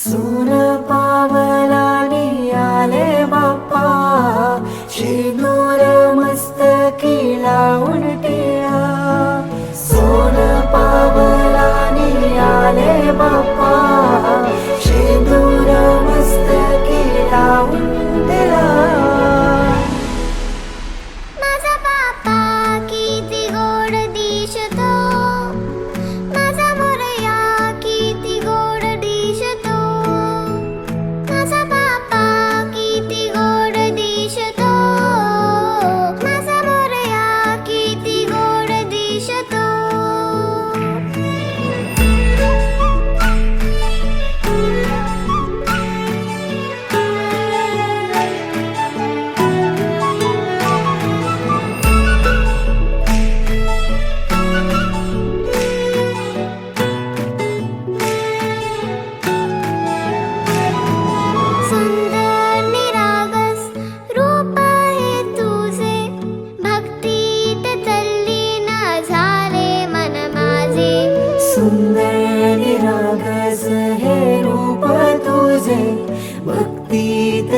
सून पावलानी आले बाप्पा, शेंदूर मस्तकी लावून टिळा. सोन पावलानी आले बाप्पा, शेंदूर मस्तकी लावून टिळा. माझा बाप्पा किती गोड दिसतो, माझा मोरया किती गोड दिसतो. माझा बाप्पा किती गोड दिसतो, माझा मोरया किती गोड दिसतो. सुंदर निरागस रूप आहे तुझे, भक्तीत तल्लीन झाले मन माझे. सुंदर निरागस हे रूप तुझे, भक्तीत